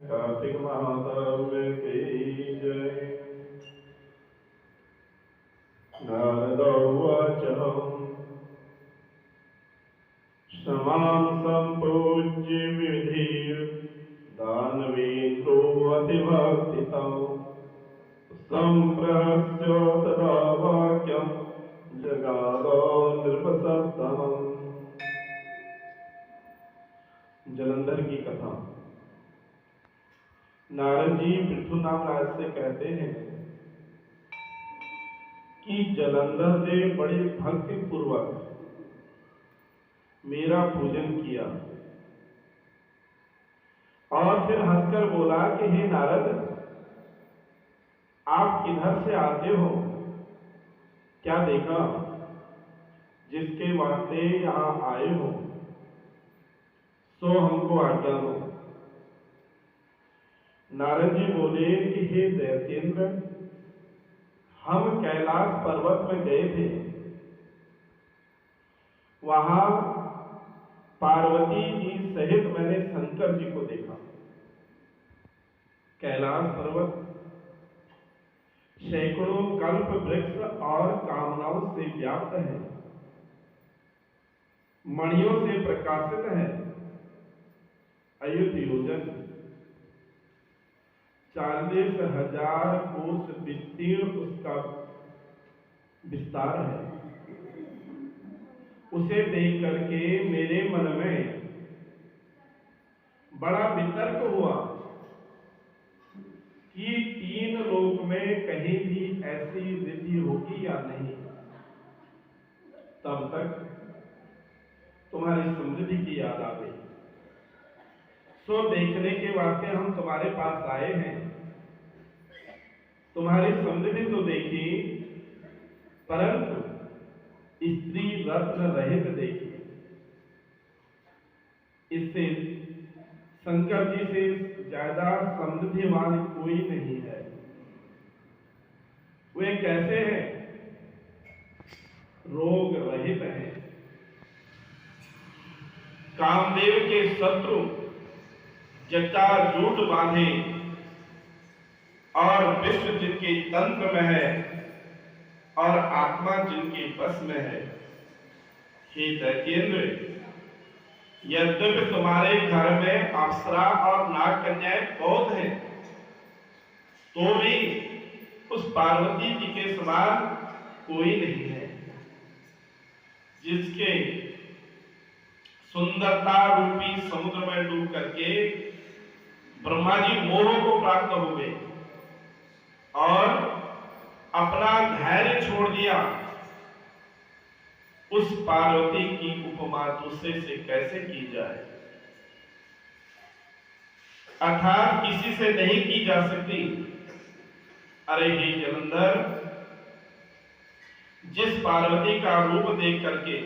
कार्तिक महात्म्य की जय। नारद उवाच समां सम्पूज्य विविधीर् दानवेन्द्रो अतिभक्तितौ सम्प्रहस्य तदा वाक्यं जगादो नृपसत्तमम्। जलंधर की कथा। नारद जी पृथ्वीनाथ राज से कहते हैं कि जलंधर ने बड़े भक्ति पूर्वक मेरा पूजन किया और फिर हंसकर बोला कि हे नारद, आप किधर से आते हो? क्या देखा जिसके वास्ते यहां आए हो, सो हमको आज्ञा दो। नारद जी बोले कि हे दैत्येंद्र, हम कैलाश पर्वत में गए थे। वहां पार्वती जी सहित मैंने शंकर जी को देखा। कैलाश पर्वत सैकड़ों कल्प वृक्ष और कामनाओं से व्याप्त है, मणियों से प्रकाशित है। अयुत योजन 40,000 कोस विस्तीर्ण उसका विस्तार है। उसे देख करके मेरे मन में बड़ा वितर्क हुआ कि तीन लोक में कहीं भी ऐसी रिद्धि होगी या नहीं। तब तक तुम्हारी समृद्धि की याद आ गई, सो देखने के वास्ते हम तुम्हारे पास आए हैं। तुम्हारी समृद्धि तो देखी, परंतु स्त्री रत्न रहित देखी। इससे शंकर जी से ज्यादा समृद्धिवान कोई नहीं है। वे कैसे हैं? रोग रहित हैं। कामदेव के शत्रु जटाजूट बांधे और विश्व जिनके तंत्र में है और आत्मा जिनके बस में है। हे दैत्येंद्र, यद्यपि तुम्हारे घर में अप्सरा और नाग कन्याएं बहुत हैं, तो भी उस पार्वती जी के समान कोई नहीं है जिसके सुंदरता रूपी समुद्र में डूब करके ब्रह्मा जी मोह को प्राप्त हो गए और अपना धैर्य छोड़ दिया। उस पार्वती की उपमा दूसरे से कैसे की जाए, अर्थात किसी से नहीं की जा सकती। अरे हे जलंधर, जिस पार्वती का रूप देख करके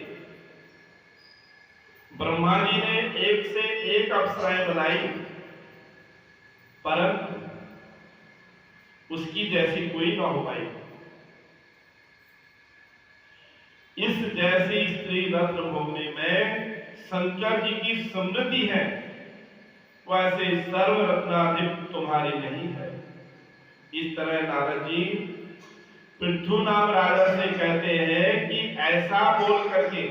ब्रह्मा जी ने एक से एक अप्सराएं बनाई, परंतु उसकी जैसी कोई ना हो पाई। इस जैसी स्त्री रत्न भोगने में शंकर जी की समृद्धि है, वैसे सर्व रत्नाधिप तुम्हारी नहीं है। इस तरह नारद जी पृथ्वीनाथ राजा से कहते हैं कि ऐसा बोल करके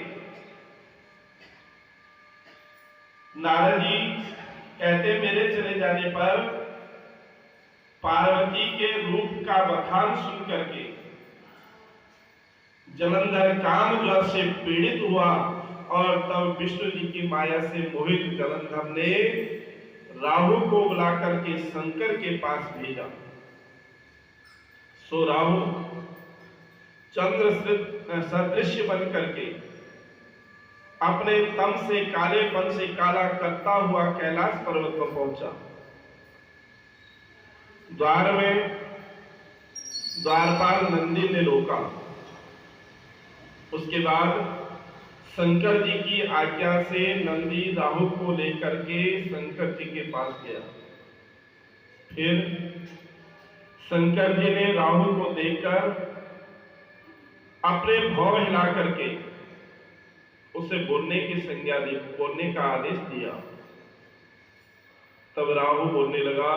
नारद जी कहते मेरे चले जाने पर पार्वती के रूप का बखान सुन करके जलंधर काम ज्वर से पीड़ित हुआ और तब विष्णु जी की माया से मोहित जलंधर ने राहु को बुला करके शंकर के पास भेजा। सो राहु चंद्र सदृश बन करके अपने तम से कालेपन से काला करता हुआ कैलाश पर्वत पर पहुंचा। द्वार में द्वारपाल नंदी ने रोका। उसके बाद शंकर जी की आज्ञा से नंदी राहु को लेकर के शंकर जी के पास गया। फिर शंकर जी ने राहु को देखकर अपने भौं हिला करके उसे बोलने की संज्ञा दी, बोलने का आदेश दिया। तब राहु बोलने लगा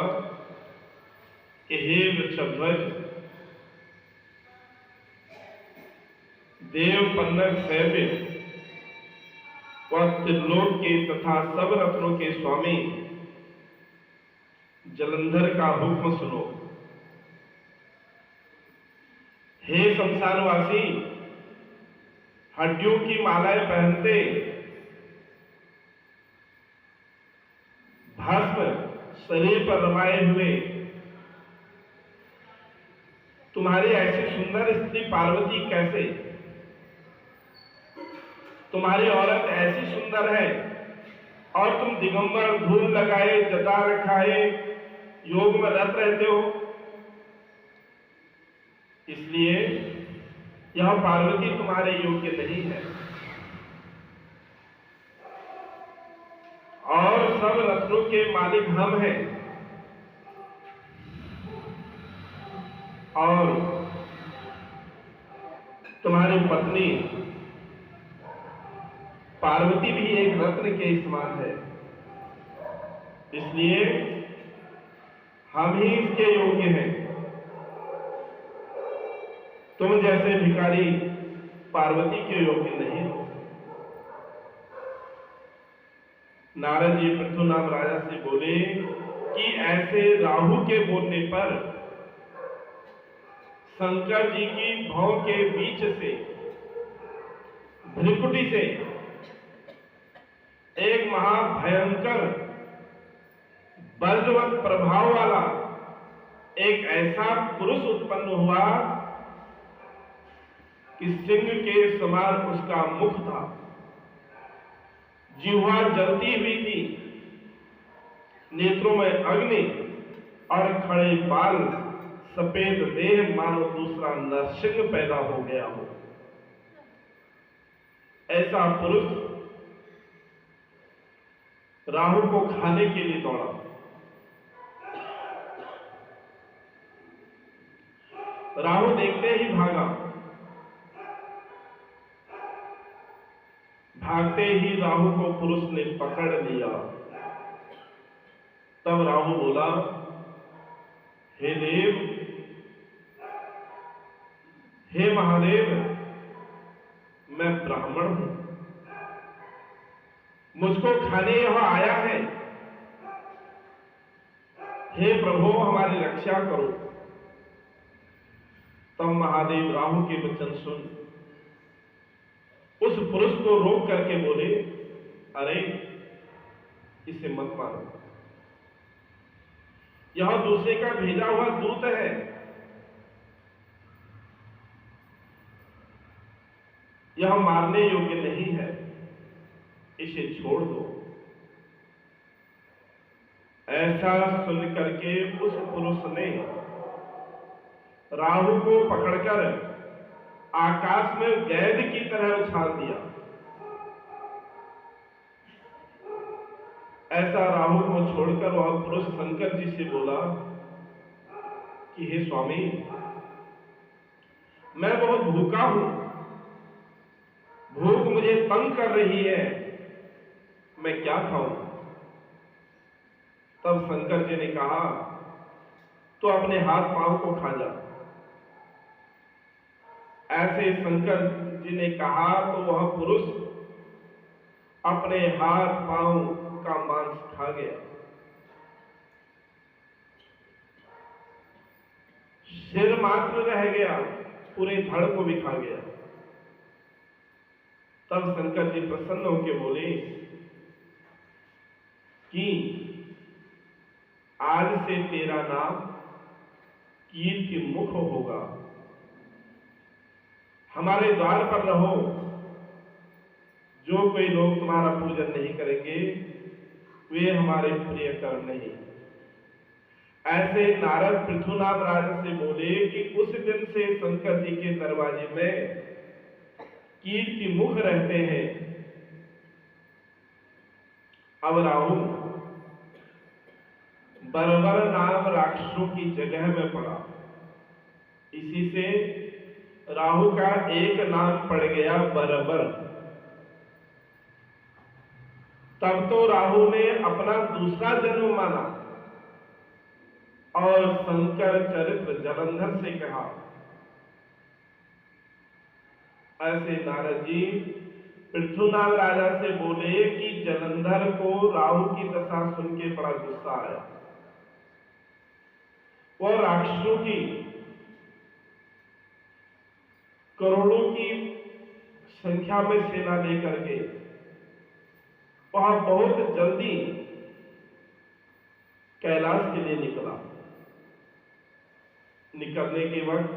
कि हे वृषभध्वज, देव पन्नग सैव्य व त्रिलोक के तथा सब रत्नों के स्वामी जलंधर का हुक्म सुनो। हे संसारवासी, हड्डियों की मालाएं पहनते, भस्म शरीर पर रमाए हुए तुम्हारी ऐसी सुंदर स्त्री पार्वती कैसे? तुम्हारी औरत ऐसी सुंदर है और तुम दिगंबर धूल लगाए, जटा रखाए, योग में रत रहते हो। इसलिए यह पार्वती तुम्हारे योग्य नहीं है। और सब रत्नों के मालिक हम हैं, और तुम्हारी पत्नी पार्वती भी एक रत्न के समान है। इसलिए हम ही इसके योग्य हैं। तुम जैसे भिखारी पार्वती के योग्य नहीं हो। नारद जी पृथुनाम राजा से बोले कि ऐसे राहु के बोलने पर शंकर जी की भौं के बीच से, भ्रिकुटी से एक महाभयंकर वज्रवत प्रभाव वाला एक ऐसा पुरुष उत्पन्न हुआ कि सिंह के समान उसका मुख था, जिह्वा जलती हुई थी, नेत्रों में अग्नि और खड़े बाल, सफेद देह, मानो दूसरा नरसिंह पैदा हो गया हो। ऐसा पुरुष राहु को खाने के लिए दौड़ा। राहु देखते ही भागा। भागते ही राहु को पुरुष ने पकड़ लिया। तब राहु बोला, हे देव, हे महादेव, मैं ब्राह्मण हूं, मुझको खाने यहां आया है। हे प्रभु, हमारी रक्षा करो। तब महादेव राहु के वचन सुन उस पुरुष को रोक करके बोले, अरे इसे मत मारो, यह दूसरे का भेजा हुआ दूत है। यह मारने योग्य नहीं है, इसे छोड़ दो। ऐसा सुन करके उस पुरुष ने राहु को पकड़कर आकाश में गैद की तरह उछाल दिया। ऐसा राहु को छोड़कर वह पुरुष शंकर जी से बोला कि हे स्वामी, मैं बहुत भूखा हूं, भूख मुझे तंग कर रही है, मैं क्या खाऊं? तब शंकर जी ने कहा, तो अपने हाथ पांव को खा जा। ऐसे शंकर जी ने कहा तो वह पुरुष अपने हाथ पांव का मांस खा गया। सिर मात्र रह गया, पूरे धड़ को भी खा गया। तब शंकर जी प्रसन्न होकर बोले कि आज से तेरा नाम कीर्ति मुख होगा। हमारे द्वार पर रहो, जो कोई लोग तुम्हारा पूजन नहीं करेंगे वे हमारे प्रिय कर्म नहीं। ऐसे नारद पृथुनाम राजा से बोले कि उस दिन से शंकर जी के दरवाजे में कीर्ति मुख रहते हैं। अब राहु बरबर नाम राक्षसों की जगह में पड़ा। इसी से राहु का एक नाम पड़ गया बरबर। तब तो राहु ने अपना दूसरा जन्म माना और शंकर चरित्र जलंधर से कहा। ऐसे नारद जी पृथ्वीनाथ राजा से बोले कि जलंधर को राहु की दशा सुन के बड़ा गुस्सा आया। वो राक्षसों की करोड़ों की संख्या में सेना लेकर के वहां बहुत जल्दी कैलाश के लिए निकला। निकलने के वक्त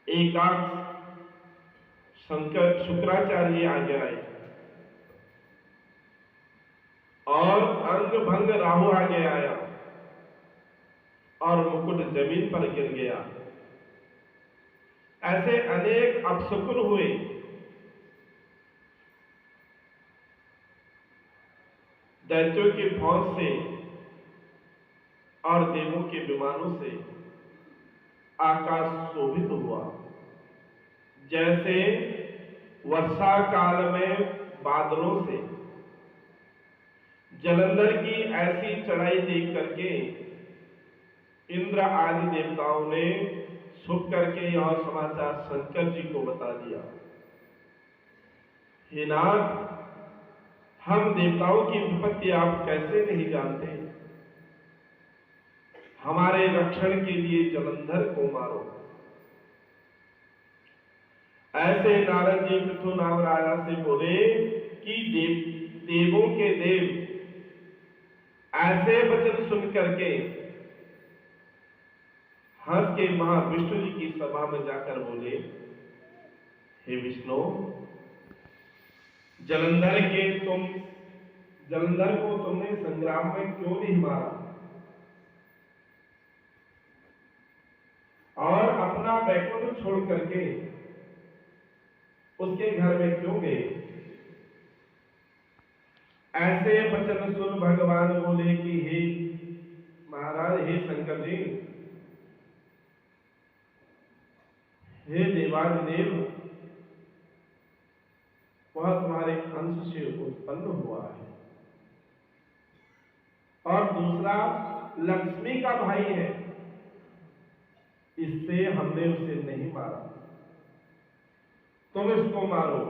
एकांश शंकर शुक्राचार्य आगे आए और अंग भंग राहु आगे आया और मुकुट जमीन पर गिर गया। ऐसे अनेक अपशकुन हुए। दैत्यों की फौज से और देवों के विमानों से आकाश शोभित हुआ, जैसे वर्षा काल में बादलों से। जलंधर की ऐसी चढ़ाई देख करके इंद्र आदि देवताओं ने छुप करके यह समाचार शंकर जी को बता दिया। हे नाथ, हम देवताओं की विपत्ति आप कैसे नहीं जानते? हमारे रक्षण के लिए जलंधर को मारो। ऐसे नारद जी पृथ्वीनाथ राजा से बोले कि देवों के देव ऐसे वचन सुन करके हंस के महाविष्णु जी की सभा में जाकर बोले, हे विष्णु, जलंधर को तुमने संग्राम में क्यों नहीं मारा और अपना बैकुंठ छोड़ करके उसके घर में क्यों गए? ऐसे वचन सुन भगवान बोले कि हे महाराज, हे शंकर जी, हे देवादिदेव, वह तुम्हारे अंश से उत्पन्न हुआ है और दूसरा लक्ष्मी का भाई है, इससे हमने उसे नहीं मारा, तुम इसको मारो।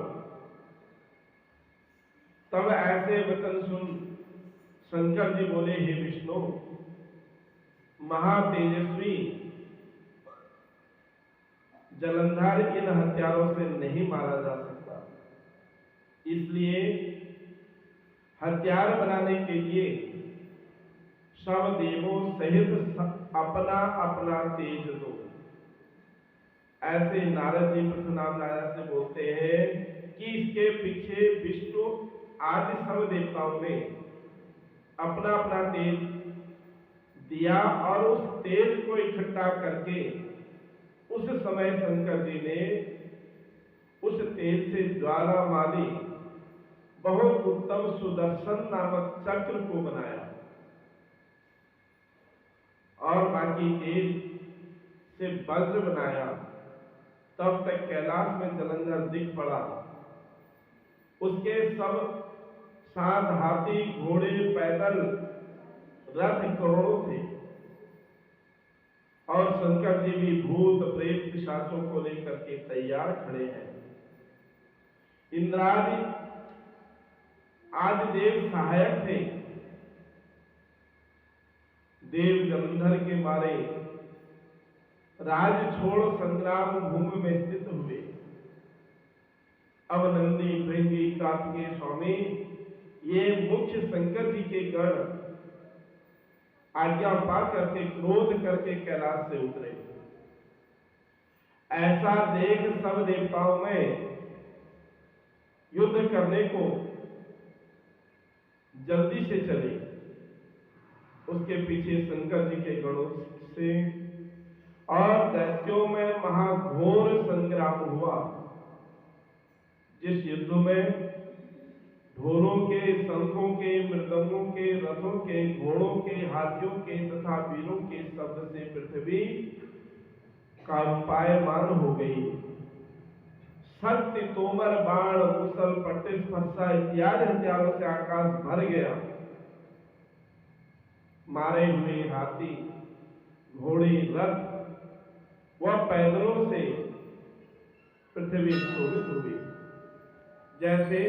तब ऐसे वचन सुन शंकर जी बोले, हे विष्णु, महातेजस्वी जलंधर इन हथियारों से नहीं मारा जा सकता, इसलिए हथियार बनाने के लिए सब देवों सहित अपना अपना तेज दो। ऐसे नारद जी पृथ्वीनाथ राजा से बोलते हैं कि इसके पीछे विष्णु आदि सब देवताओं ने अपना अपना तेज दिया और उस तेज को इकट्ठा करके उस समय शंकर जी ने उस तेज से ज्वालामाली बहुत उत्तम सुदर्शन नामक चक्र को बनाया और बाकी तेज से वज्र बनाया। तब तक कैलाश में जलंधर दिख पड़ा। उसके सब साथ हाथी, घोड़े, पैदल रथ करोड़ों थे और शंकर जी भी भूत प्रेत पिशाचों को लेकर के तैयार खड़े हैं। इंद्रादि आदि देव सहायक थे। देव जलंधर के मारे राज छोड़ संग्राम भूमि में स्थित हुए। अब नंदी, भृंगी, कार्तिकेय स्वामी, ये मुख्य शंकर जी के गण आज्ञा पा करके क्रोध करके कैलाश से उतरे। ऐसा देख सब देवताओं में युद्ध करने को जल्दी से चले। उसके पीछे शंकर जी के गणों से और दैत्यों में महाघोर संग्राम हुआ, जिस युद्ध में ढोलों के, शंखों के, मृदंगों के, रथों के, घोड़ों के, हाथियों के तथा वीरों के शब्द से पृथ्वी कंपायमान हो गई। शक्ति तोमर बाण मुसल पट्टिस फरसा इत्यादि हथियारों से आकाश भर गया। मारे हुए हाथी, घोड़े, रथ व पैदलों से पृथ्वी शोभित हुई, जैसे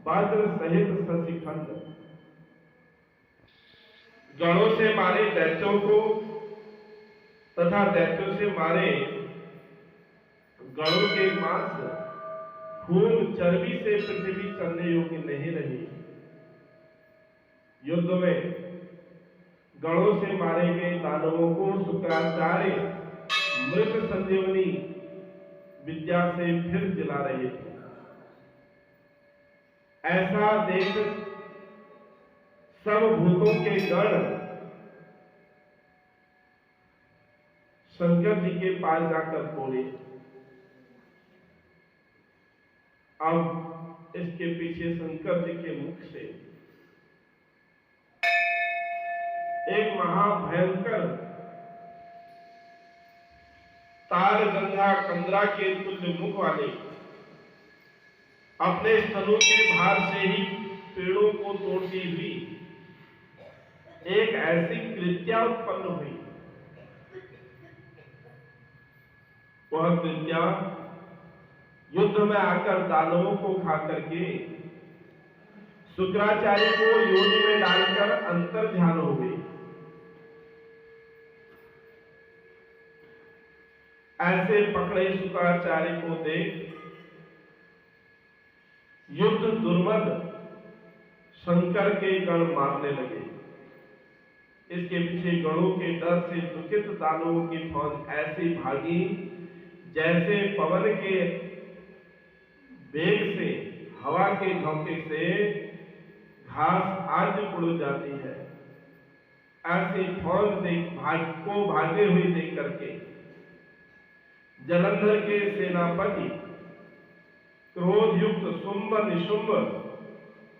वज्र सहित शशिखंड। गणों से मारे दैत्यों को तथा दैत्यों से मारे गणों के मांस, खून, चर्बी से पृथ्वी चलने योग्य नहीं रही। युद्ध में गणों से मारे गए दानवों को शुक्राचार्य मृत संजीवनी विद्या से फिर जिला रहे थे। ऐसा देख सब भूतों के गण शंकर जी के पास जाकर बोले। अब इसके पीछे शंकर जी के मुख से एक महाभयंकर तार गंगा कंदरा के तुल्य मुख वाले, अपने स्तनों के भार से ही पेड़ों को तोड़ती हुई एक ऐसी कृत्या उत्पन्न हुई। वह कृत्या युद्ध में आकर दानवों को खा करके शुक्राचार्य को योनि में डालकर अंतर ध्यान हो गई। ऐसे पकड़े शुक्राचार्य को देख युद्ध दुर्मद शंकर के गण मारने लगे। इसके पीछे गणों के डर से दुखित दानवों की फौज ऐसी भागी जैसे पवन के वेग से, हवा के झोंके से घास आज उड़ जाती है। ऐसी फौज को भागे हुए देख करके जलंधर के सेनापति क्रोध युक्त शुंभ निशुंभ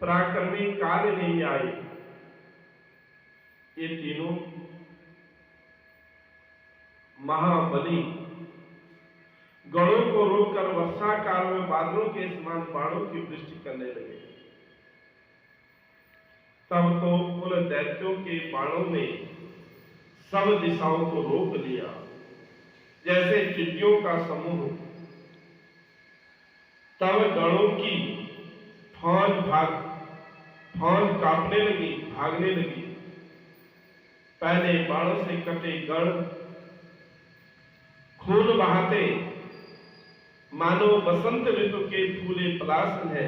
पराक्रमी काल नहीं आए। ये तीनों महाबली गणों को रोककर वर्षा काल में बादलों के समान बाणों की वृष्टि करने लगे। तब तो उन दैत्यों के बाणों ने सब दिशाओं को रोक लिया, जैसे चिड़ियों का समूह। तब गणों की फौज कांपने लगी, भागने लगी। पहले बाणों से कटे गण खून बहाते मानो बसंत ऋतु के फूले पलासन है,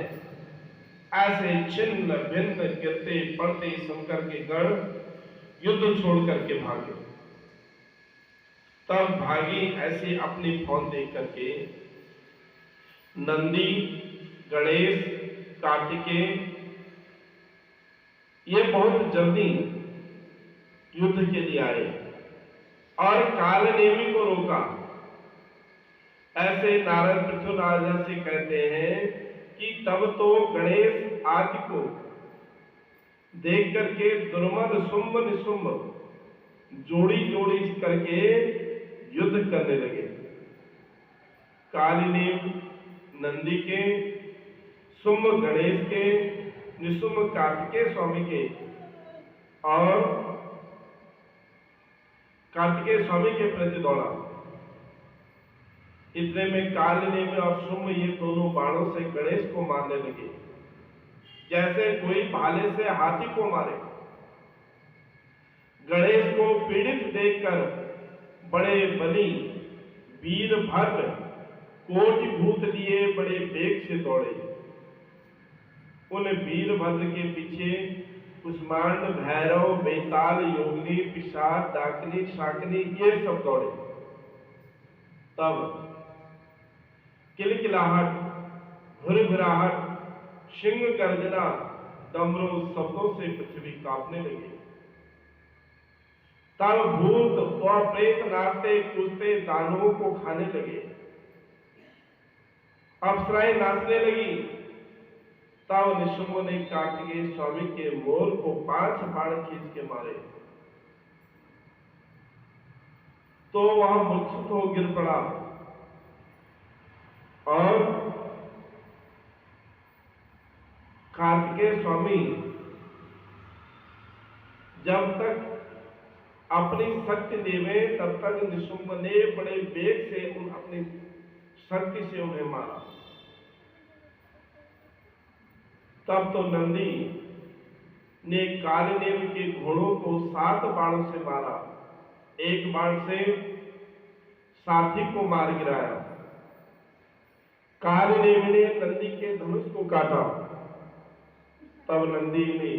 ऐसे छिन्न भिन्न गिरते पड़ते शंकर के गण युद्ध छोड़ करके भागे। तब भागी ऐसे अपनी फौज देख करके नंदी, गणेश, कार्तिकेय ये बहुत जल्दी युद्ध के लिए आए और कालनेमी को रोका। ऐसे नारद पृथ्वीराज से कहते हैं कि तब तो गणेश आदि को देख करके दुर्मद शुंभ निशुंभ जोड़ी जोड़ी करके युद्ध करने लगे। कालिनेम नंदी के, शुंभ गणेश के, निशुंभ कार्तिकेय स्वामी के और कार्तिकेय स्वामी के प्रति दौड़ा। इतने में कालिनेम और शुंभ ये दोनों बाणों से गणेश को मारने लगे, जैसे कोई भाले से हाथी को मारे। गणेश को पीड़ित देखकर बड़े बली वीरभद्र कोटि भूत लिए बड़े वेग से दौड़े। उन वीरभद्र के पीछे कुष्मांड, भैरव, बेताल, योगिनी, पिशाच, डाकिनी, शाकिनी ये सब दौड़े। तब किलकिलाहट, घुरघुराहट, सिंह गर्जना, डमरू शब्दों से पृथ्वी कांपने लगी। तब भूत और प्रेत नाचते कूदते दानवों को खाने लगे। अप्सराएं नाचने लगी। तब निशुंभ ने कार्तिकेय स्वामी के मोर को 5 बाण खींच के मारे तो वह मूर्छित हो गिर पड़ा और कार्तिकेय स्वामी जब तक अपनी शक्ति देवे तब तक निशुंभ ने बड़े वेग से अपनी शक्ति से उन्हें मारा। तब तो नंदी ने कालनेम के घोड़ों को 7 बाणों से मारा। एक बाण से साथी को मार गिराया। कालनेम ने नंदी के धनुष को काटा। तब नंदी ने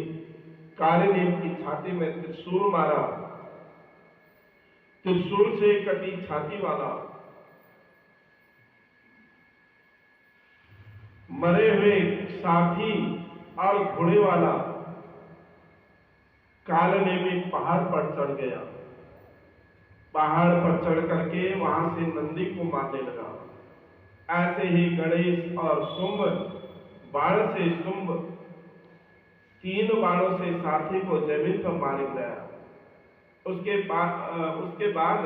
कालनेम की छाती में त्रिशूल मारा। त्रिशूल से कटी छाती वाला मरे हुए साथी और घोड़े वाला कालनेमी पहाड़ पर चढ़ गया। पहाड़ पर चढ़ करके वहां से नंदी को मारने लगा। ऐसे ही गणेश और शुंभ बाण से शुंभ 3 बाणों से साथी को जमीन पर मार गिराया। उसके बाद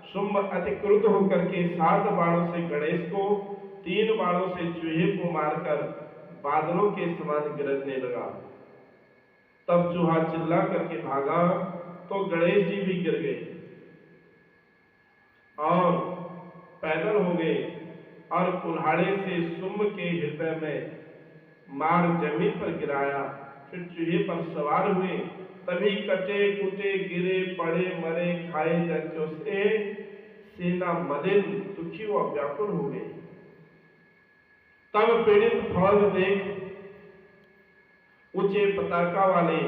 शुंभ अतिक्रुद्ध होकर के 7 बाणों से गणेश को, 3 बाणों से चूहे को मारकर बादलों के समान गरजने लगा। तब चूहा चिल्ला करके भागा तो गणेश जी भी गिर गए और पैदल हो गए और कुल्हाड़े से शुंभ के हृदय में मार जमीन पर गिराया। फिर चूहे पर सवार हुए। तभी कटे कुटे गिरे पड़े मरे खाए जंचों से सेना मलिन दुखी व व्याकुल हो गई। तब पीड़ित फौज देख ऊंचे पताका वाले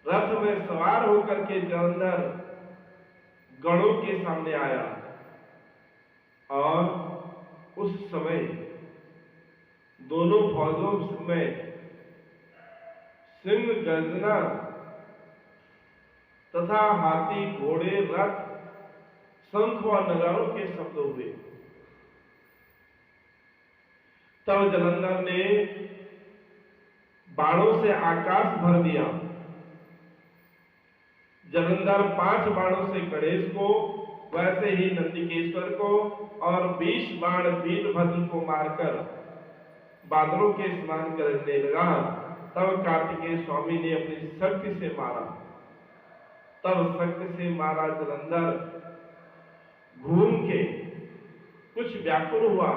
रथ में सवार होकर के जलंधर गणों के सामने आया और उस समय दोनों फौजों में सिंह गर्जना तथा हाथी घोड़े रथ शंख व नगाड़ों के शब्द हुए। तब जलंधर ने बाणों से आकाश भर दिया। जलंधर 5 बाणों से गणेश को, वैसे ही नंदिकेश्वर को और 20 बाण वीरभद्र को मारकर बादलों के समान गरजने लगा। तब कार्तिकेय स्वामी ने अपनी शक्ति से मारा। तब शक्ति से मारा जलंधर घूम के कुछ व्याकुल हुआ,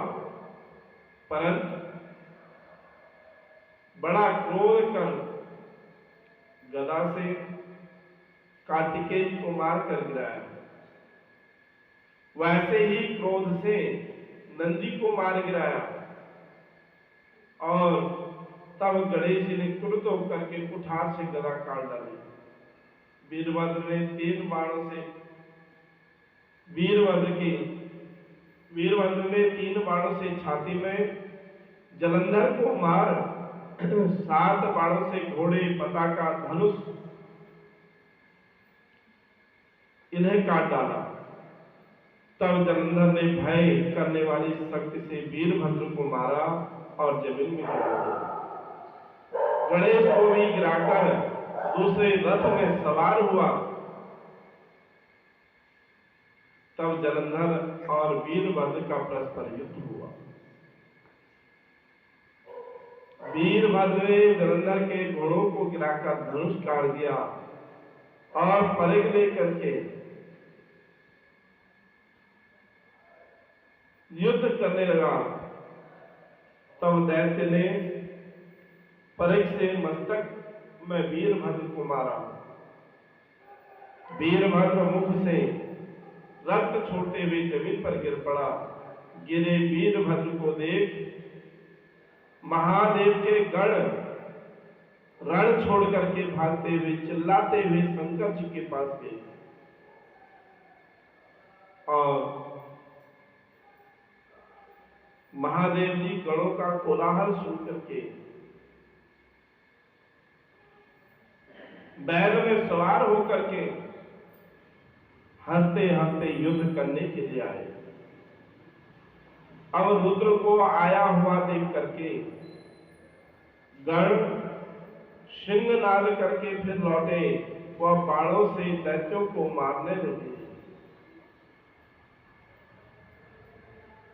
परंतु बड़ा क्रोध कर गदा से कार्तिकेय को मार कर गिराया। वैसे ही क्रोध से नंदी को मार गिराया और तब गणेश जी ने क्रुद्ध होकर के कुठार से गदा काट डाली। वीरभद्र ने 3 बाणों से वीरभद्र ने 3 बाणों से छाती में जलंधर को मार 7 बाणों से घोड़े पताका धनुष इन्हें काट डाला। तब जलंधर ने भय करने वाली शक्ति से वीरभद्र को मारा और जमीन में गिरा दिया। गणेश को भी गिराकर दूसरे रथ में सवार हुआ। तब जलंधर और वीरभद्र का परस्पर युद्ध हुआ। वीरभद्र ने जलंधर के घोड़ों को गिराकर धनुष काट दिया और परिघ लेकर के युद्ध करने लगा। तब दैत्य ने परिघ से मस्तक में वीरभद्र को मारा। वीरभद्र मुख से रक्त छोड़ते हुए जमीन पर गिर पड़ा। गिरे वीरभद्र को देख महादेव के गण रण छोड़ करके भागते हुए चिल्लाते हुए शंकर जी के पास गए और महादेव जी गणों का कोलाहल सुन करके बैल में सवार होकर के हंसते हंसते युद्ध करने के लिए आए। अब रुद्र को आया हुआ देख करके गण सिंहनाद करके फिर लौटे। वह बाणों से दैत्यों को मारने लगे।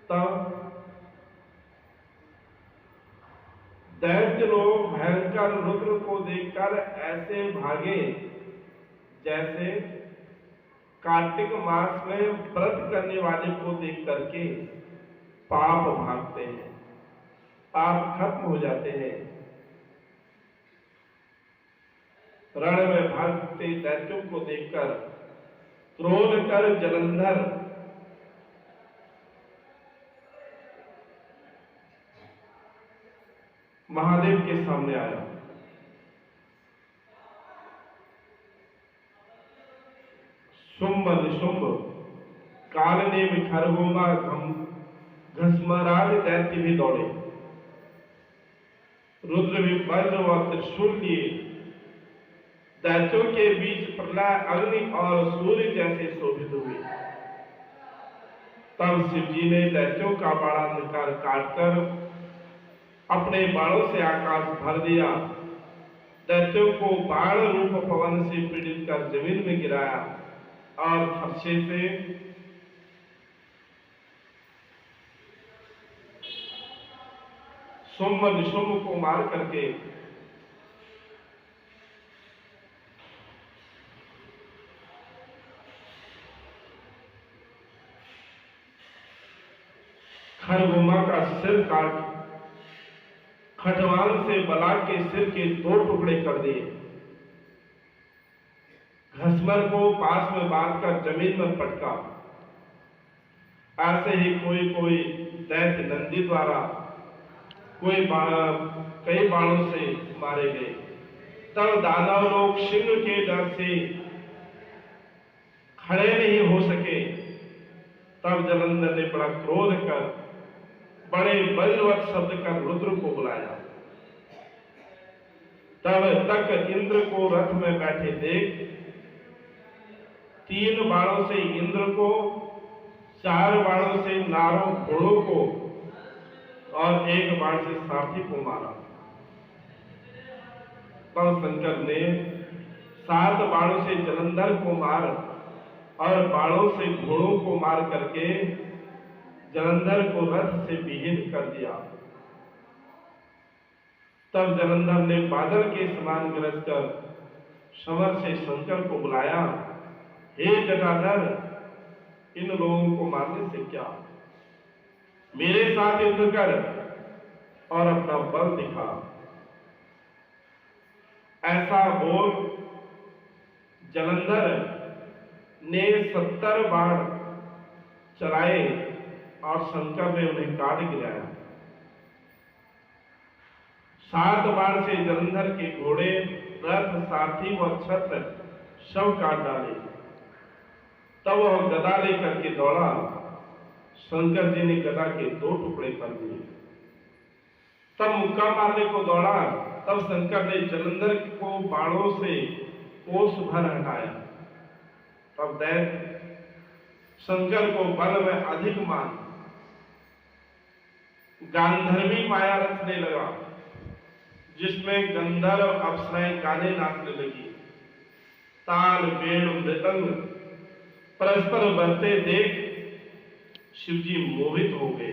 तब दैत्य लोग भयंकर रुद्र को देखकर ऐसे भागे जैसे कार्तिक मास में व्रत करने वाले को देख करके पाप भागते हैं, पाप खत्म हो जाते हैं। रण में भागते दैत्यों को देखकर क्रोध कर जलंधर महादेव के सामने आया। शुंभ निशुंभ कालनेम खरगोमा घसमराज दैत्य भी दौड़े। रुद्र भी वज्र व त्रिशूल लिए दैत्यों के बीच प्रलय अग्नि और सूर्य जैसे शोभित हुए। तब शिव जी ने दैत्यों का बाड़ा निकाल काटकर अपने बाणों से आकाश भर दिया। दैत्यों को बाण रूप पवन से पीड़ित कर जमीन में गिराया और फरसे से शुंभ निशुंभ को मार करके खरगोमा का सिर काट खटवाल से बलाक के सिर के 2 टुकड़े कर दिए। घसमर को पास में बांधकर जमीन में पटका। ऐसे ही कोई कोई दैत्य नंदी द्वारा कई बाणों से मारे गए। तब दानव लोग सिंह के डर से खड़े नहीं हो सके। तब जलंधर ने बड़ा क्रोध कर बड़े वज्रवत शब्द कर रुद्र को बुलाया। तब तक इंद्र को रथ में बैठे देख 3 बाणों से इंद्र को, 4 बाणों से नारों घोड़ों को और 1 बाण से सारथी को मारा। तब शंकर ने 7 बाणों से जलंधर को मार और बाणों से घोड़ों को मार करके जलंधर को रथ से विहीन कर दिया। तब जलंधर ने बादल के समान गरज कर समर से शंकर को बुलाया। हे जटाधर, इन लोगों को मारने से क्या, मेरे साथ युद्ध कर और अपना बल दिखा। ऐसा बोल जलंधर ने 70 बाण चलाए और शंकर ने उन्हें काट गिराया। 7 बाण से जलंधर के घोड़े, रथ, सारथी व छत्र सब काट डाले। तब वह गदा लेकर के दौड़ा। शंकर जी ने गदा के 2 टुकड़े कर दिए। तब मुक्का मारने को दौड़ा। तब शंकर ने जलंधर को बाणों से कोस भर हटाया। तब दैत्य शंकर को बल में अधिक मान गांधर्वी माया रचने लगा, जिसमें गंधर्व अप्सराएं गाने नाचने लगी। ताल, वेणु, मृदंग परस्पर बजते देख शिवजी मोहित हो गए।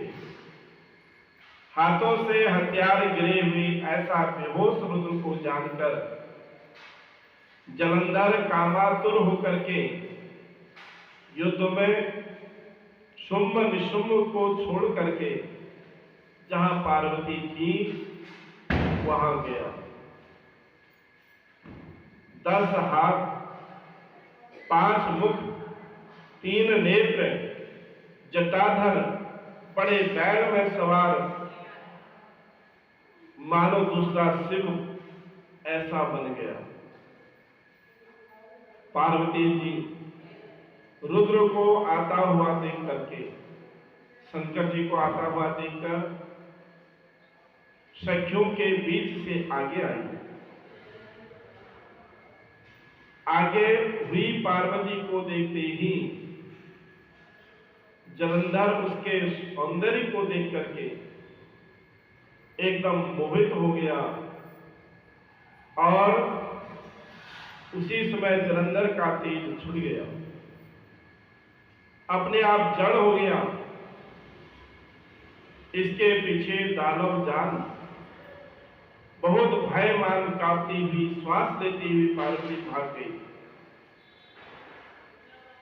हाथों से हथियार गिरे हुए ऐसा बेहोश रुद्र को जानकर जलंधर कामातुर होकर के युद्ध में शुंभ निशुंभ को छोड़ करके जहां पार्वती थी वहां गया। 10 हाथ, 5 मुख, 3 नेत्र, जटाधर, बड़े बैल में सवार, मानो दूसरा शिव ऐसा बन गया। पार्वती जी रुद्र को आता हुआ देख करके, शंकर जी को आता हुआ देखकर सखियों के बीच से आगे आई। आगे हुई पार्वती को देखते ही जलंधर उसके सौंदर्य को देख करके एकदम मोहित हो गया और उसी समय जलंधर का तेज छूट गया, अपने आप जड़ हो गया। इसके पीछे दानव जान बहुत भय मान कांपती हुई श्वास लेती हुई पार्वती भाग गई।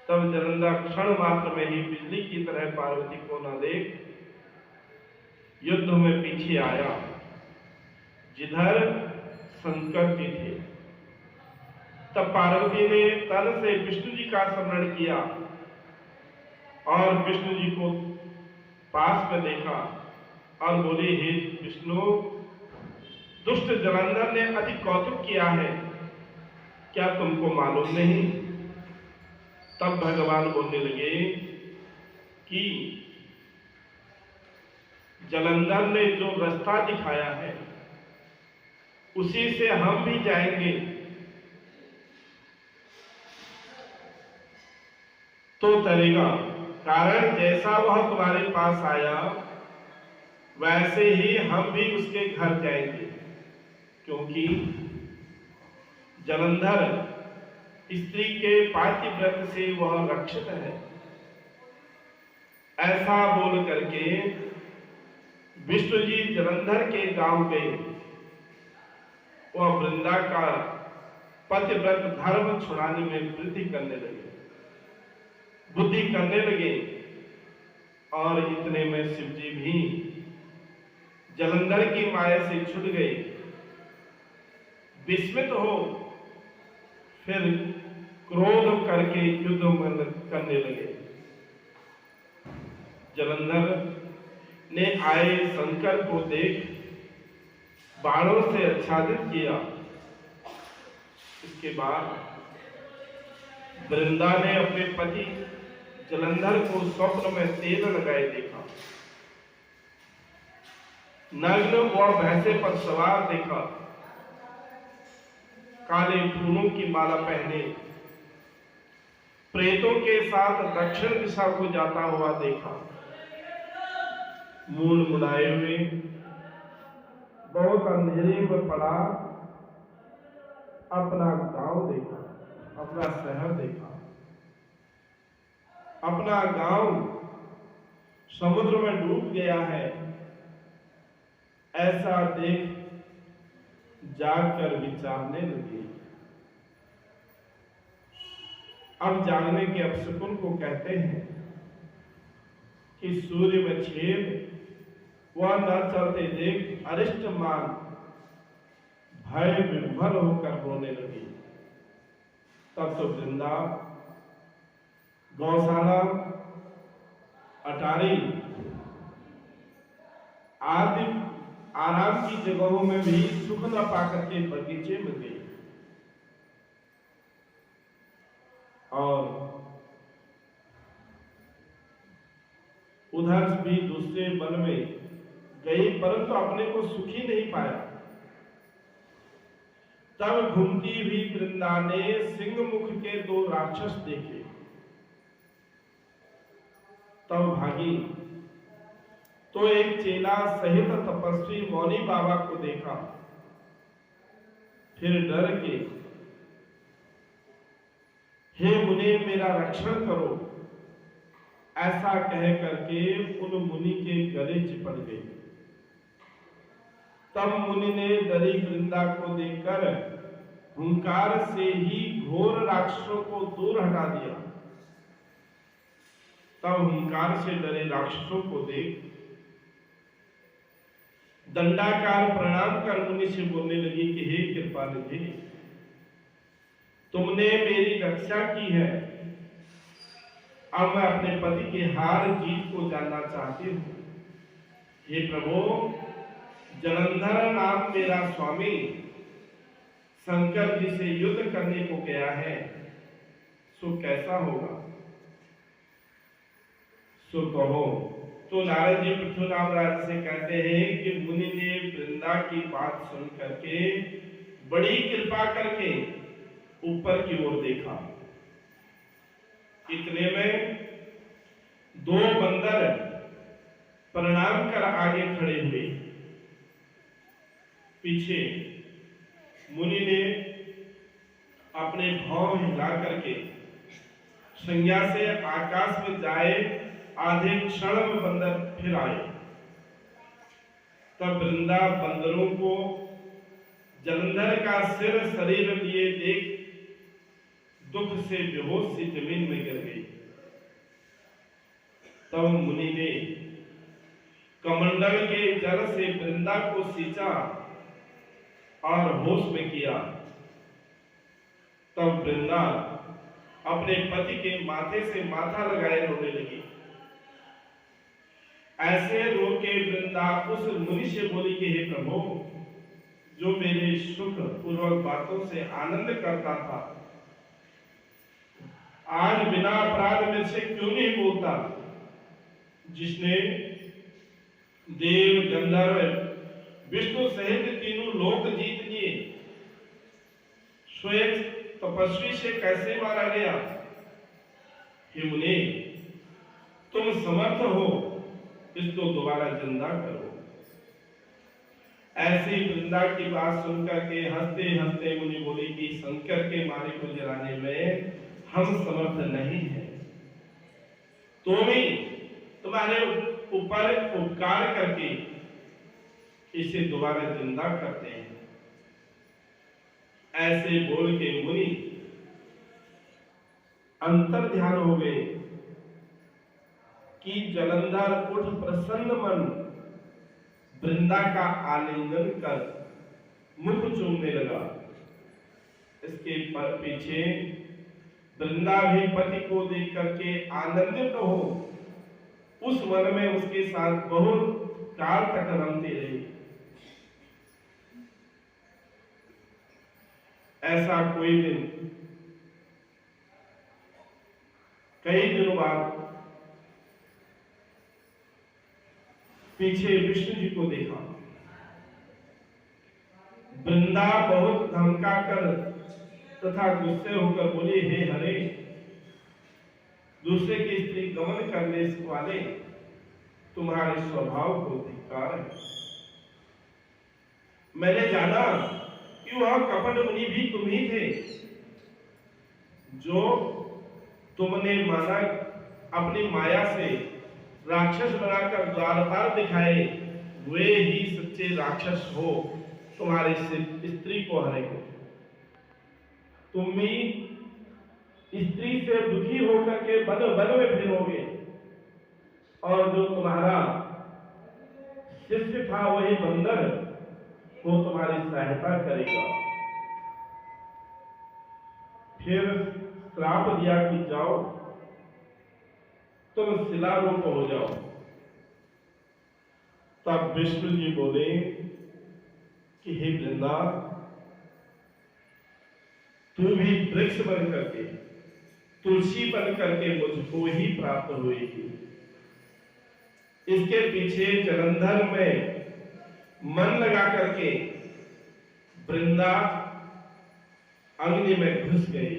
तब जलंधर क्षण मात्र में ही बिजली की तरह पार्वती को न देख युद्ध में पीछे आया जिधर शंकर जी थे। तब पार्वती ने तन से विष्णु जी का स्मरण किया और विष्णु जी को पास में देखा और बोली, हे विष्णु, दुष्ट जलंधर ने अति कौतुक किया है, क्या तुमको मालूम नहीं? तब भगवान बोलने लगे कि जलंधर ने जो रास्ता दिखाया है उसी से हम भी जाएंगे, तो चलेगा। कारण जैसा वह तुम्हारे पास आया वैसे ही हम भी उसके घर जाएंगे, क्योंकि जलंधर स्त्री के पातिव्रत से वह रक्षित है। ऐसा बोल करके विष्णु जी जलंधर के गांव गए। वह वृंदा का पतिव्रत धर्म छुड़ाने में वृद्धि करने लगे, बुद्धि करने लगे। और इतने में शिव जी भी जलंधर की माया से छूट गए। विस्मित हो फिर क्रोध करके युद्ध करने लगे। जलंधर ने आए शंकर को देख बाणों से आच्छादित किया। इसके बाद वृंदा ने अपने पति जलंधर को स्वप्न में तेल लगाए देखा, नग्न और भैंसे पर सवार देखा, काले फूलों की माला पहने प्रेतों के साथ दक्षिण दिशा को जाता हुआ देखा। मूल मुड़ाए हुए बहुत अंधेरे में पड़ा अपना गांव देखा, अपना शहर देखा। अपना गांव समुद्र में डूब गया है, ऐसा देख जागकर विचारने लगे। अब जागने के अपशकुन को कहते हैं कि सूर्य में छेद वह न चलते देख अरिष्ट मान भय विभ्र होकर रोने लगी। तब तो वृंदा, गौशाला, अटारी आदि आराम की जगहों में भी सुख न पाकर के बगीचे में गई और उधर भी दूसरे वन में गई, परंतु अपने को सुखी नहीं पाया। तब घूमती हुई वृंदा ने सिंह मुख के 2 राक्षस देखे। तब भागी तो एक चेला सहित तपस्वी मौनी बाबा को देखा। फिर डर के, हे मुनि मेरा रक्षण करो, ऐसा कह करके उन मुनि के गले चिपट गई। तब मुनि ने डरी वृंदा को देखकर हुंकार से ही घोर राक्षसों को दूर हटा दिया। तब हुंकार से डरे राक्षसों को देख दंडाकार प्रणाम कर मुनि से बोलने लगी कि हे कृपानिधि, तुमने मेरी रक्षा की है, अब मैं अपने पति के हार जीत को जानना चाहती हूं। हे प्रभु, जलंधर नाम मेरा स्वामी शंकर जी से युद्ध करने को गया है, सो कैसा होगा, सो कहो। तो नारद जी पृथ्वीनाथ राज से कहते हैं कि मुनि ने वृंदा की बात सुन करके बड़ी कृपा करके ऊपर की ओर देखा। इतने में 2 बंदर प्रणाम कर आगे खड़े हुए। पीछे मुनि ने अपने भाव हिला करके संज्ञा से आकाश में जाए, आधे क्षण में बंदर फिर आए। तब वृंदा बंदरों को जलंधर का सिर शरीर लिए देख दुख से बेहोश सी जमीन में गिर गई। तब मुनि ने कमंडल के जल से वृंदा को सींचा और होश में किया। तब वृंदा अपने पति के माथे से माथा लगाए रोने लगी। ऐसे रो के वृंदा उस मुनि से बोली कि हे प्रभु, जो मेरे सुख पूर्वक बातों से आनंद करता था, आज बिना अपराध में से क्यों नहीं बोलता? जिसने देव, गंधर्व, विष्णु सहित तीनों लोक जीत लिए, स्वयं तपस्वी से कैसे मारा गया? हे मुनि, तुम समर्थ हो, इसको दोबारा जिंदा करो। ऐसी वृंदा की बात सुनकर के हंसते हंसते मुनि बोले कि शंकर के मारे को जलाने में हम समर्थ नहीं हैं, तो भी तुम्हारे ऊपर उपकार करके इसे दोबारा जिंदा करते हैं। ऐसे बोल के मुनि अंतर ध्यान हो गए कि जलंधर उठ प्रसन्न मन वृंदा का आलिंगन कर मुख चूमने लगा। इसके पर पीछे वृंदा भी पति को देख करके आनंदित हो उस वन में उसके साथ बहुत काल तक रमती रही। ऐसा कोई दिन कई दिनों बाद पीछे विष्णु जी को देखा। वृंदा बहुत धमका कर तथा गुस्से होकर बोली, हे हरे, दूसरे की स्त्री गमन करने वाले तुम्हारे स्वभाव को धिक्कार है। मैंने जाना कि वह कपट मुनि भी तुम ही थे, जो तुमने माना अपनी माया से राक्षस बनाकर द्वारपाल दिखाए, वे ही सच्चे राक्षस हो, तुम्हारे स्त्री को हरेंगे। तुम भी स्त्री से दुखी होकर के बन बन में फिरोगे, और जो तुम्हारा शिष्य था वही बंदर वो तुम्हारी सहायता करेगा। फिर श्राप दिया कि जाओ तुम शिला रूप हो जाओ। तब विष्णु जी बोले कि हे वृंदा, तू भी वृक्ष बन करके, तुलसी बन करके मुझको ही प्राप्त हुई। इसके पीछे जलंधर में मन लगा करके वृंदा अग्नि में घुस गई।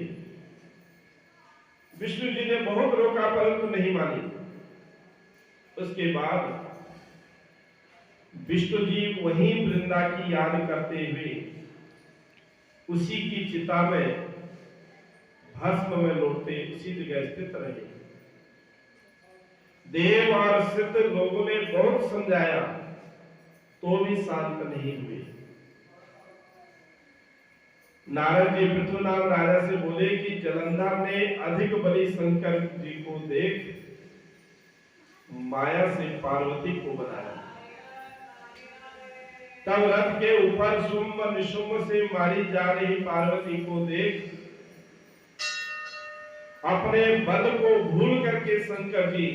विष्णु जी ने बहुत रोका परंतु नहीं मानी। उसके बाद विष्णु जी वहीं वृंदा की याद करते हुए उसी की चिता में भस्म में लौटते उसी जगह स्थित रहे। देव और सिद्ध लोगों ने बहुत समझाया तो भी शांत नहीं हुए। नारद जी पृथ्वीनाथ राजा से बोले कि जलंधर ने अधिक बलि शंकर जी को देख माया से पार्वती को बनाया। तब रथ के ऊपर शुंभ निशुंभ से मारी जा रही पार्वती को देख अपने बल को भूल करके शंकर जी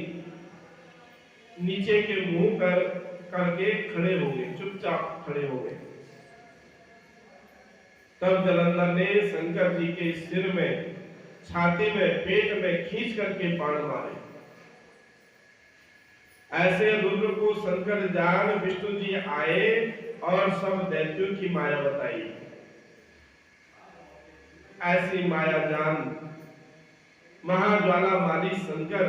नीचे के मुंह करके खड़े हो गए, चुपचाप खड़े हो गए। तब जलंधर ने शंकर जी के सिर में, छाती में, पेट में खींच करके बाण मारे। ऐसे रुद्र को शंकर जान विष्णु जी आए और सब दैत्यों की माया बताई। ऐसी माया जान महाज्वाला माली शंकर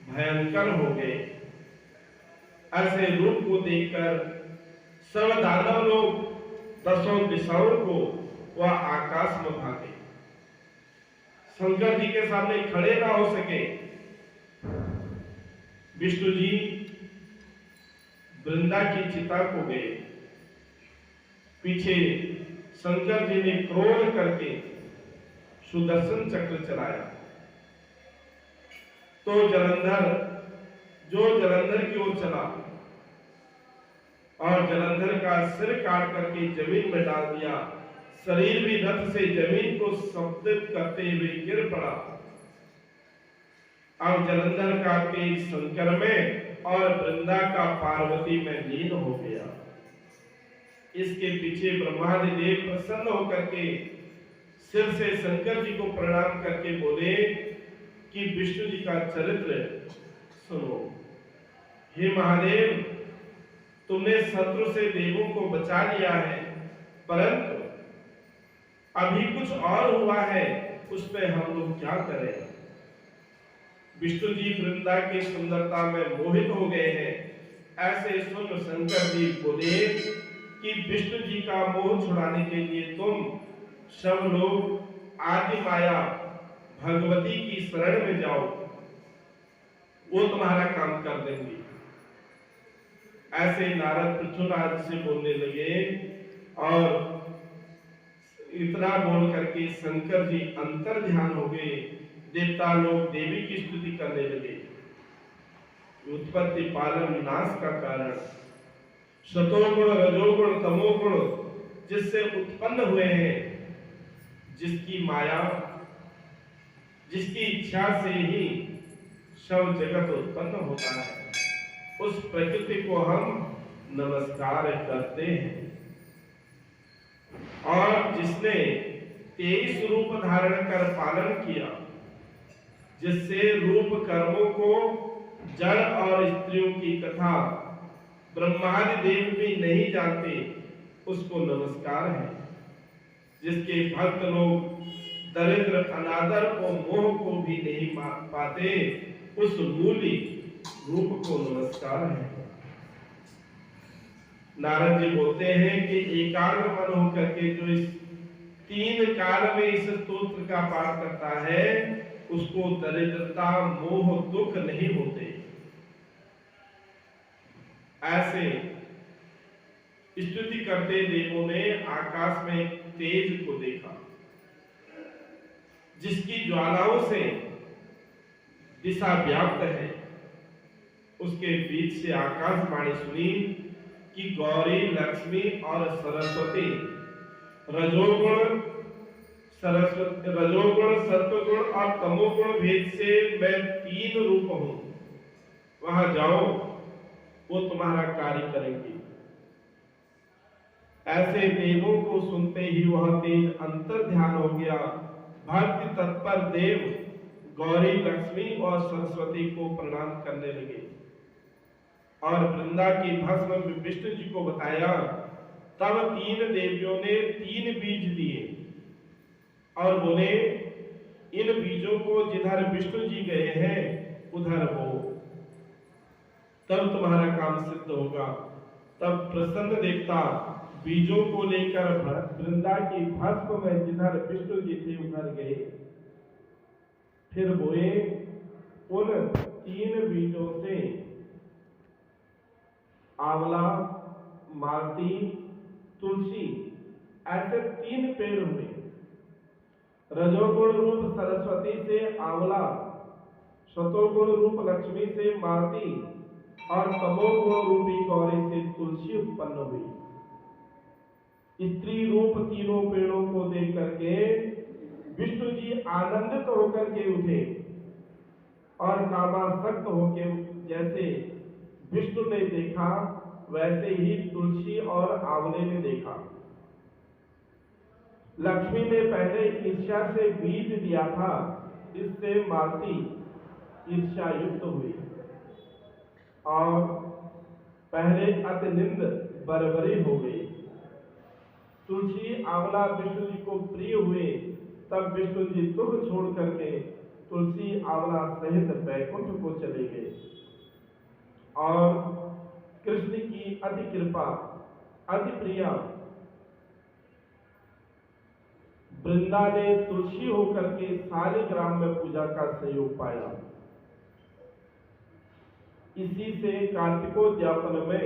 भयंकर हो गए। ऐसे रूप को देखकर सब दानव लोग दसों दिशाओं को वह आकाश में भागे। शंकर जी के सामने खड़े ना हो सके। विष्णु जी वृंदा की चिता को गए पीछे शंकर जी ने क्रोध करके सुदर्शन चक्र चलाया तो जलंधर की ओर चला और जलंधर का सिर काट करके जमीन में डाल दिया। शरीर भी रथ से जमीन को शब्दित करते हुए गिर पड़ा। अब जलंधर का तेज शंकर में और वृंदा का पार्वती में लीन हो गया। इसके पीछे ब्रह्मादि देव प्रसन्न होकर के सिर से शंकर जी को प्रणाम करके बोले कि विष्णु जी का चरित्र सुनो। हे महादेव, तुमने शत्रु से देवों को बचा लिया है, परंतु अभी कुछ और हुआ है, उस पे हम लोग क्या करें। विष्णु जी वृंदा की सुंदरता में मोहित हो गए हैं। ऐसे सुन शंकर जी बोले कि विष्णु जी का मोह छुड़ाने के लिए तुम सब लोग आदि माया भगवती की शरण में जाओ, वो तुम्हारा काम कर देंगे। ऐसे नारद पृथ्वीराज से बोलने लगे और इतना बोल करके शंकर जी अंतर ध्यान हो गए। देवता लोग देवी की स्तुति करने लगे। उत्पत्ति पालन विनाश का कारण सतोगुण रजोगुण तमोगुण जिससे उत्पन्न हुए हैं, जिसकी माया जिसकी इच्छा से ही सब जगत उत्पन्न होता है, उस प्रकृति को हम नमस्कार करते हैं। और जिसने 23 रूप धारण कर पालन किया, जिससे रूप कर्मों को जड़ और स्त्रियों की कथा ब्रह्मादि देव भी नहीं जानते, उसको नमस्कार है। जिसके भक्त लोग दरिद्र अनादर को मोह को भी नहीं पाते, उस मूली रूप को नमस्कार है। नारद जी बोलते हैं कि एकाग्र मन होकर के जो इस 3 काल में इस स्तोत्र का पाठ करता है, उसको दरिद्रता मोह दुख नहीं होते। ऐसे स्तुति करते देवों ने आकाश में तेज को देखा, जिसकी ज्वालाओं से दिशा व्याप्त है। उसके बीच से आकाशवाणी सुनी कि गौरी लक्ष्मी और सरस्वती रजोगुण सत्वगुण और तमोगुण भेद से मैं 3 रूप हूं, वहां जाओ, वो तुम्हारा कार्य करेंगे। ऐसे देवों को सुनते ही वह तेज अंतर ध्यान हो गया। भक्ति तत्पर देव गौरी लक्ष्मी और सरस्वती को प्रणाम करने लगे और वृंदा की भस्म विष्णु जी को बताया। तब 3 देवियों ने 3 बीज दिए और बोले, इन बीजों को जिधर विष्णु जी गए हैं उधर हो, तब तुम्हारा काम सिद्ध होगा। तब प्रसन्न देवता बीजों को लेकर वृंदा की भस्म में जिधर विष्णु जी थे उधर गए, फिर बोए। उन 3 बीजों से आंवला, मालती, तुलसी ऐसे 3 पेड़ हुए। रजोगुण रूप सरस्वती से आंवला, सतोगुण रूप लक्ष्मी से मालती और तमोगुण रूपी गौरी से तुलसी उत्पन्न हुई। स्त्री रूप तीनों पेड़ों को देख करके विष्णु जी आनंदित होकर के उठे और कामासक्त होके जैसे विष्णु ने देखा वैसे ही तुलसी और आंवले ने देखा। लक्ष्मी ने पहले ईर्ष्या से बीज दिया था, इससे मालती ईर्ष्या युक्त हुई और पहले अतिनिंद बरबरी हो गई। तुलसी आंवला विष्णु जी को प्रिय हुए, तब विष्णु जी दुख छोड़ करके तुलसी आंवला सहित वैकुंठ को चले गए और कृष्ण की अति कृपा अति प्रिया वृंदा ने तुलसी होकर के सारे ग्राम में पूजा का सहयोग पाया। इसी से कार्तिकोद्यापन में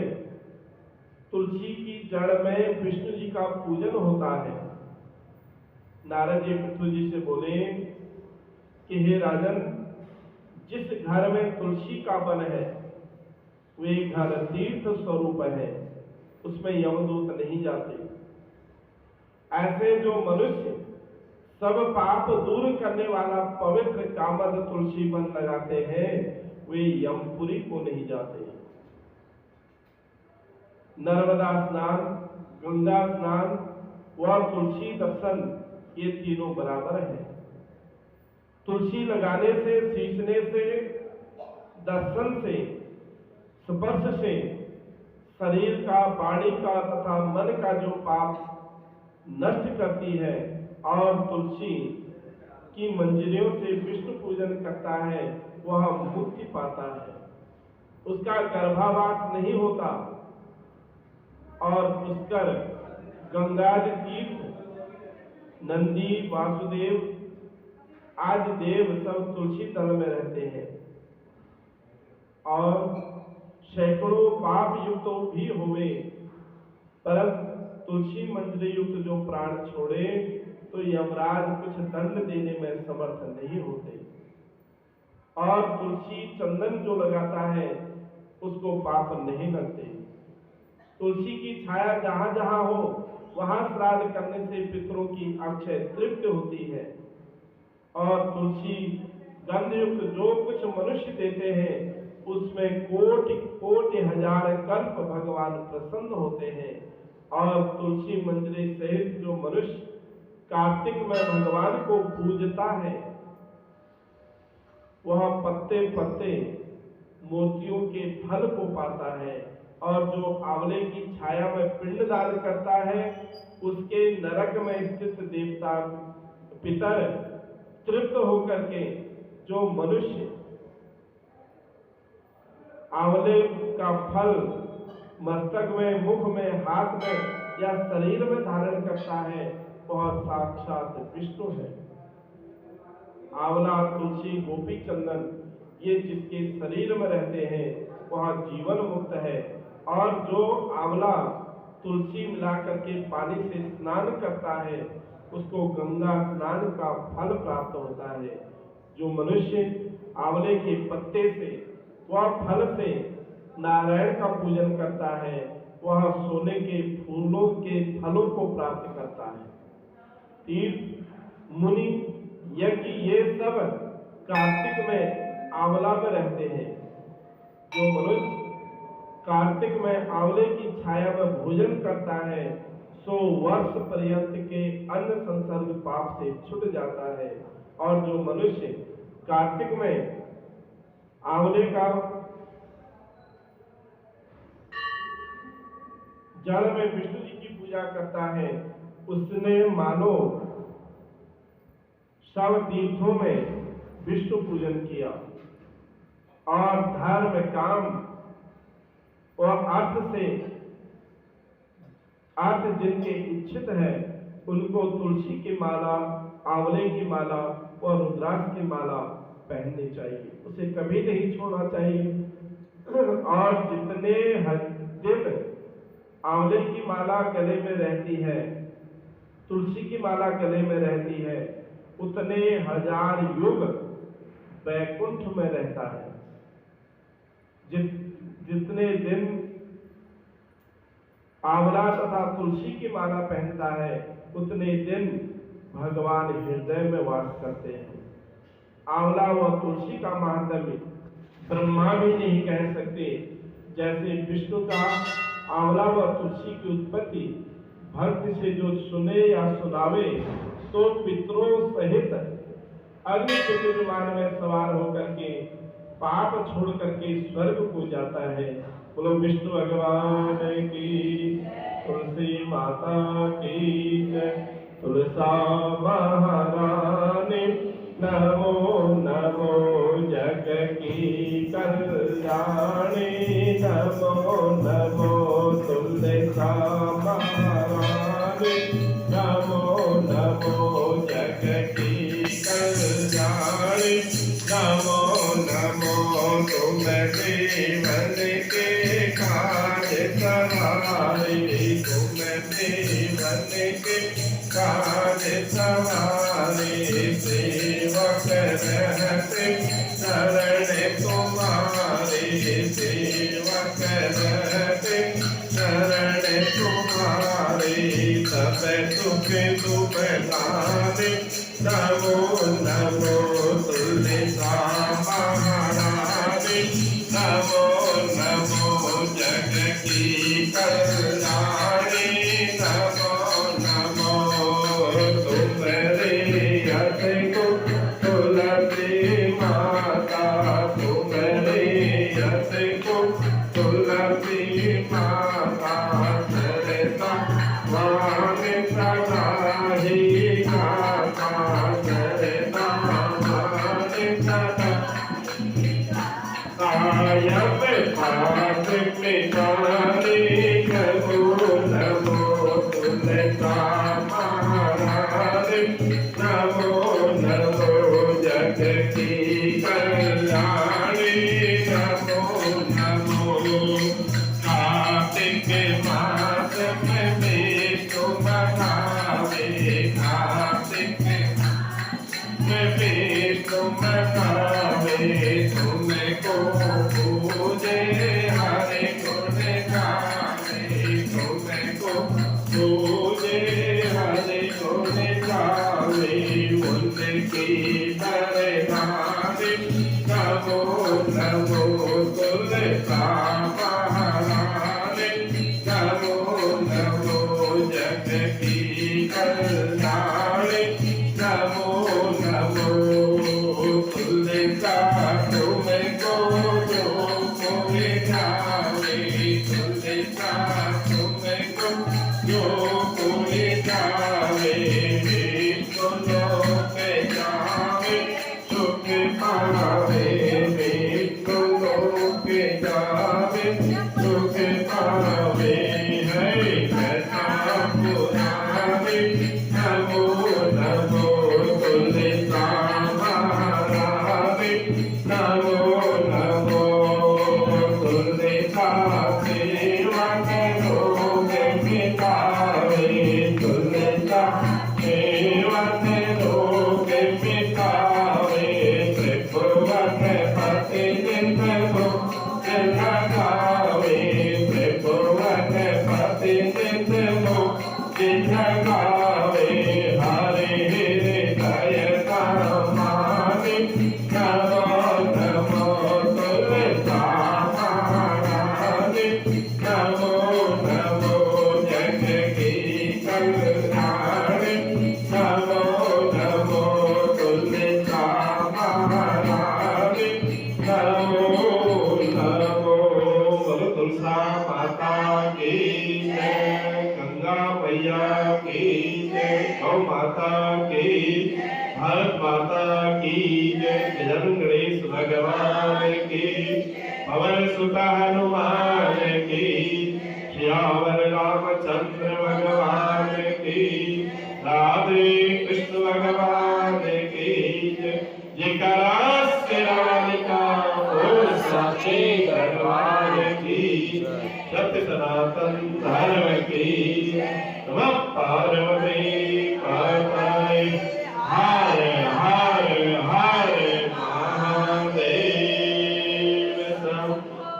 तुलसी की जड़ में विष्णु जी का पूजन होता है। नारद जी पृथ्वी जी से बोले कि हे राजन, जिस घर में तुलसी का वन है वे घर तीर्थ स्वरूप है, उसमें यमदूत नहीं जाते। ऐसे जो मनुष्य सब पाप दूर करने वाला पवित्र कामद तुलसी वन लगाते हैं वे यमपुरी को नहीं जाते। नर्मदा स्नान, गंगा स्नान व तुलसी दर्शन ये तीनों बराबर हैं। तुलसी लगाने से, सींचने से, दर्शन से, स्पर्श से शरीर का, वाणी का तथा मन का जो पाप नष्ट करती है और तुलसी की मंजरियों से विष्णु पूजन करता है वह मुक्ति पाता है, उसका गर्भावास नहीं होता और पुष्कर, गंगाज तीर्थ, नंदी, वासुदेव आदि देव सब तुलसी तल में रहते हैं और सैकड़ों पाप युक्त भी हुए पर तुलसी मंजरी युक्त जो प्राण छोड़े तो यमराज कुछ दंड देने में समर्थ नहीं होते। और तुलसी चंदन जो लगाता है उसको पाप नहीं लगते। तुलसी की छाया जहां जहां हो वहां श्राद्ध करने से पितरों की अक्षय तृप्त होती है। और तुलसी गंध युक्त जो कुछ मनुष्य देते हैं उसमें कोटि कोटि हजार कल्प भगवान प्रसन्न होते हैं। और तुलसी मंजरी सहित जो मनुष्य कार्तिक में भगवान को पूजता है वह पत्ते पत्ते मोतियों के फल को पाता है। और जो आंवले की छाया में पिंडदान करता है उसके नरक में स्थित देवता पितर तृप्त होकर के जो मनुष्य आंवले का फल मस्तक में, मुख में, हाथ में या शरीर में धारण करता है वह साक्षात विष्णु है। आंवला, तुलसी, गोपी चंदन ये जिसके शरीर में रहते हैं वह जीवन मुक्त है। और जो आंवला तुलसी मिलाकर के पानी से स्नान करता है उसको गंगा स्नान का फल प्राप्त होता है। जो मनुष्य आंवले के पत्ते से वह फल से नारायण का पूजन करता है वह सोने के फूलों के फलों को प्राप्त करता है। तीर्थ, मुनि, यज्ञ ये सब कार्तिक में आंवला में रहते हैं। जो मनुष्य कार्तिक में आंवले की छाया में भोजन करता है सो वर्ष पर्यंत के अन्न संसर्ग पाप से छूट जाता है। और जो मनुष्य कार्तिक में आंवले का जड़ में विष्णु जी की पूजा करता है उसने मानो सब तीर्थों में विष्णु पूजन किया। और धर्म, काम और अर्थ जिनके इच्छित है उनको तुलसी की माला, आंवले की माला और रुद्राक्ष की माला पहननी चाहिए, उसे कभी नहीं छोड़ना चाहिए। और जितने दिन आंवले की माला गले में रहती है, तुलसी की माला गले में रहती है, उतने हजार युग वैकुंठ में रहता है। जितने दिन आंवला तथा तुलसी की माला पहनता है उतने दिन भगवान हृदय में वास करते हैं। आंवला व तुलसी का महात्म्य ब्रह्मा भी नहीं कह सकते। जैसे विष्णु का आंवला व तुलसी की उत्पत्ति भक्त से जो सुने या सुनावे तो पितरों सहित अग्नि कुंड विमान में सवार होकर के पाप छोड़ करके स्वर्ग को जाता है। बोलो विष्णु भगवान की, तुलसी माता की जय। तुलसा महारानी नमो नमो जग की कल्याणी, नमो नमो तुलसा महारानी, नमो नमो जग की कल्याणी, नमो नमो तुम जीवन के कार्य सवारे तुम देवन के काज सवारे सेवक रहते शरण तुम्हारे सेवक रहते शरण तुम्हारे सब सुख तुम नारे नमो नमो तुलसी महारानी नमो नमो जग की कल्याणी नमो नमो तुम्हारे यश को तुलसी माता तुम्हारे यश को तुलसी माता सरता मान सदा ही गाता सरता मान सदा कायम पाप मिटाने नमो नमो तुलसा महारानी नमो नमो जग की कल्याणी नमो नमो कार्तिक मास में विष्णु मनावे कार्तिक में विष्णु मनावे तुमको पूजे हरे गुण गावे तुमको पूजे हरे गुण गावे उनकी बरदानी नमो नमो तुलसा महारानी नमो नमो जग की कल्याणी नमो नमो तुलसा तुमको जो कोई जावे तुलसा तुमको जो कोई जावे विष्णु लोक जावे सुख पावे विष्णु लोक जावे सुख पावे है कथा पुरानी नमो नमो तुलसा महारानी नमो नमो तुलसा सेवा रोग मिटावे तुलसा सेवा रोग मिटावे त्रिभुवन पति जिनको लगावे त्रिभुवन पति जिनको लगावे हरे हृदय मानी नमो नमो तुलसा महारानी नमो नमो जग की कल्याणी नमो नमो तुलसा महारानी नमो नमो बोलो तुलसा माता की जय गंगा मैया की जय गौ माता की भारत माता की जय गजानन गणेश भगवान की पवन सुत हनुमान की श्यावर रामचंद्र भगवान की राधे कृष्ण भगवान की जयकारा राधिका बोल साचे दरबार की सत्य सनातन धर्म की नमः पार्वती पार्वती हर हर हर महादेव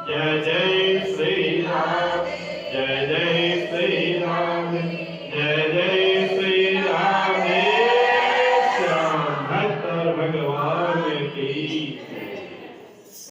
जय जय श्री राम जय जय श्री राम जय जय श्री राम श्याम भक्त भगवान की